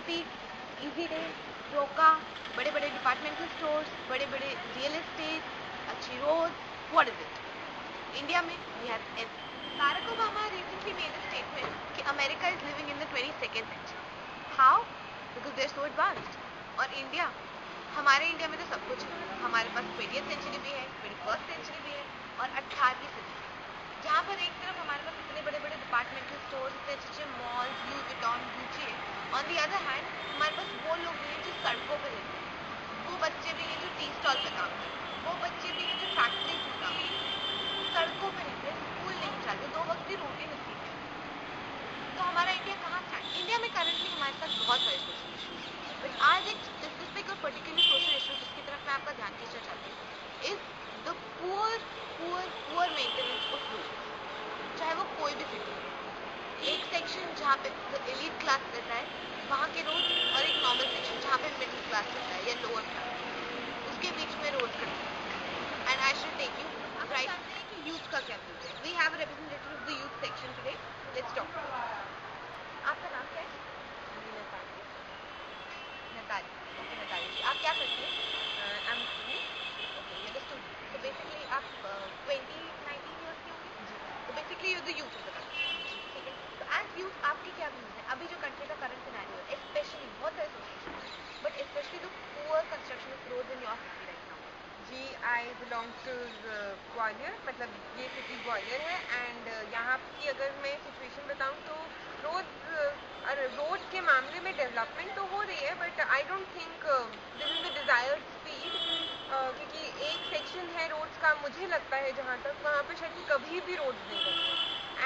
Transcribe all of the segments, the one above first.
Speed, easy day, रोका, बड़े बड़े डिपार्टमेंटल स्टोर्स, बड़े बड़े रियल एस्टेट, अच्छी road, what is it? India में we have everything. Barack Obama recently made a statement कि America is living in the 22nd century. How? Because they are so advanced. और India, हमारे India में तो सब कुछ है. हमारे पास 20th सेंचुरी भी है, 21st सेंचुरी भी है और 18वीं सेंचुरी, जहाँ पर एक तरफ हमारे पास इतने बड़े बड़े डिपार्टमेंटल स्टोर्स, इतने अच्छे अच्छे मॉल्स, लुई विटॉन, गुची है. ऑन दी अदर हैंड हमारे पास वो लोग भी हैं जो सड़कों पर रहते हैं, वो बच्चे भी हैं जो टी स्टॉल पे काम करते हैं, वो बच्चे भी हैं जो फैक्ट्रीज में काम करते हैं, सड़कों पर रहते हैं, स्कूल नहीं जाते, 2 वक्त की रोटी नसीब है. तो हमारा इंडिया कहाँ स्टैंड? इंडिया में करंटली हमारे साथ बहुत सारे सोशल इशूज हैं, बट आज एक स्पेसिफिक और पर्टिकुलर सोशल इशू जिसकी तरफ मैं आपका ध्यान खींचना चाहती हूँ is the poor maintenance of road. चाहे वो कोई भी सिटी हो, एक सेक्शन जहाँ पे एलीट क्लास रहता है वहाँ के रोड, और एक नॉर्मल सेक्शन जहाँ पे मिडिल क्लास रहता है या लोअर क्लास, उसके बीच में road connect. And I should take you right. जानते हैं कि यूथ का क्या व्यूज है? We have a representative of the youth section today. Let's talk. आपका नाम क्या है? Natalie. Natalie. Okay Natalie ji, आप क्या करती हैं? I am student. Okay, you are the student. तो बेसिकली आप 20-19 ईयर्स की होंगी. तो basically you are the youth of the country. ठीक है. तो एज यूथ आपके क्या व्यूज हैं अभी जो कंट्री का करंट सिनेरियो है, स्पेशली बहुत सारे social issues, but specially the poor construction of roads in your city right now? जी, आई बिलोंग टू ग्वालियर, मतलब ये सिटी ग्वालियर है. एंड यहाँ की अगर मैं सिचुएशन बताऊँ तो रोड के मामले में डेवलपमेंट तो हो रही है, but I don't think this is the desired speed. क्योंकि एक सेक्शन है रोड्स का, मुझे लगता है जहाँ तक, वहाँ पे शायद कभी भी रोड्स नहीं बनते.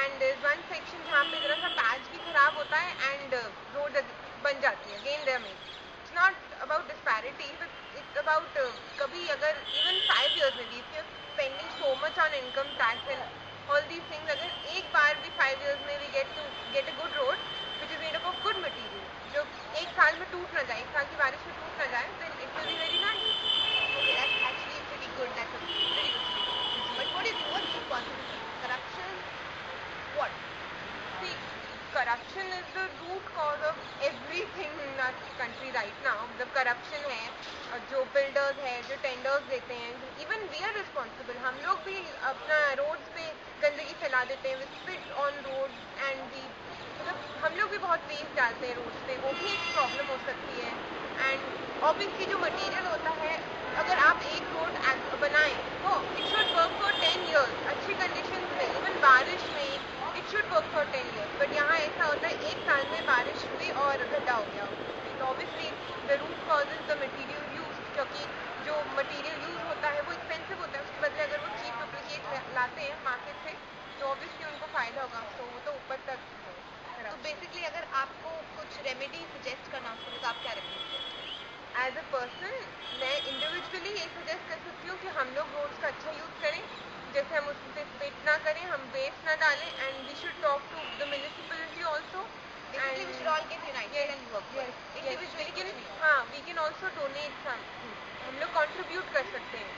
एंड वन सेक्शन जहाँ पे ज़रा सा पैच भी खराब होता है एंड रोड बन जाती है अगेन देयर में. It's not about disparity, but it's about कभी अगर इवन 5 years में भी if you spending so much on income tax and all these things, अगर एक बार भी 5 years में we get a good road which is made up of good material, जो एक साल में टूट ना जाए, एक साल की बारिश में टूट ना जाए, then it will be very nice. Okay, that's actually pretty good. That's a pretty good solution. But what do you think? What's responsible? Corruption? What? See, corruption is the root cause of everything in our country right now. जब corruption है, जो builders है, जो tenders देते हैं, even we are responsible. हम लोग भी अपना roads पे गंदगी फैला देते हैं, we spit on roads and we, मतलब हम लोग भी बहुत वेस्ट डालते हैं रोड्स पे, वो भी एक प्रॉब्लम हो सकती है. एंड ऑब्वियसली जो मटेरियल होता है, अगर आप एक रोड बनाएं तो it should work for 10 years अच्छी कंडीशन में, इवन बारिश में it should work for 10 years. But यहाँ ऐसा होता है एक साल में बारिश हुई और गड्ढा हो गया. तो obviously the root cause is the material use, क्योंकि जो मटीरियल यूज होता है वो एक्सपेंसिव होता है, उसके बदले अगर वो चीप डुप्लीकेट लाते हैं मार्केट से तो ऑब्वियसली उनको फ़ायदा होगा. तो वो तो ऊपर तक है. तो बेसिकली अगर आपको कुछ रेमेडी सजेस्ट करना उसके लिए तो आप क्या remedy suggest? As a person मैं इंडिविजुअली ये सजेस्ट कर सकती हूँ कि हम लोग रोड्स का अच्छा यूज़ करें. जैसे हम उससे स्पिट ना करें, हम वेस्ट ना डालें, and we should talk to the municipality also. Basically, we should all get united and work for it. Individually, हाँ, वी कैन ऑल्सो डोनेट सम. हम लोग कंट्रीब्यूट कर सकते हैं.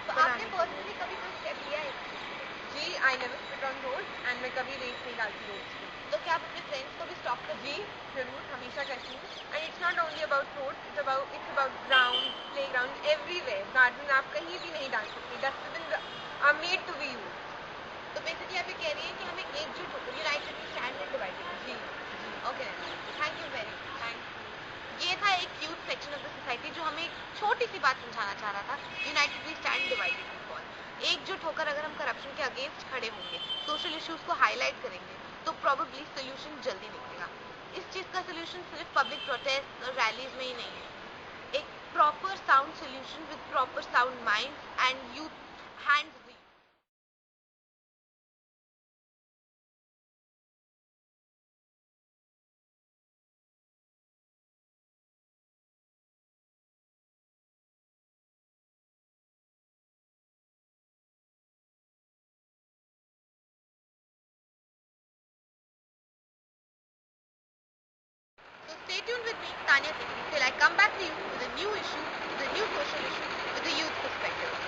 तो आपने पर्सनली कभी कोई स्टेप लिया है? जी, I never spit on road and मैं कभी वेस्ट नहीं डालती रोड्स पे. तो क्या आप अपने फ्रेंड्स को भी स्टॉप कर? जी जरूर, हमेशा करती हूँ. And it's not only about road, it's about ground, playground, everywhere. Garden आप कहीं भी नहीं डाल सकते. Dustbin are made to be use. तो बेसिकली आप ये कह रही हैं कि हमें एकजुट होकर united we stand and divided. जी. Okay, thank you very much. Thank you. ये था एक youth section of the society जो हमें एक छोटी सी बात समझाना चाह रहा था. United we stand divided we fall. एकजुट होकर अगर हम करप्शन के अगेंस्ट खड़े होंगे, सोशल इश्यूज को हाईलाइट करेंगे, तो प्रोबेबली सोल्यूशन जल्दी निकलेगा. इस चीज़ का सोल्यूशन सिर्फ पब्लिक प्रोटेस्ट और रैलीज में ही नहीं है. एक proper sound solution with proper sound mind and youth hands. So stay tuned with me, Tanya Sikri, till I come back to you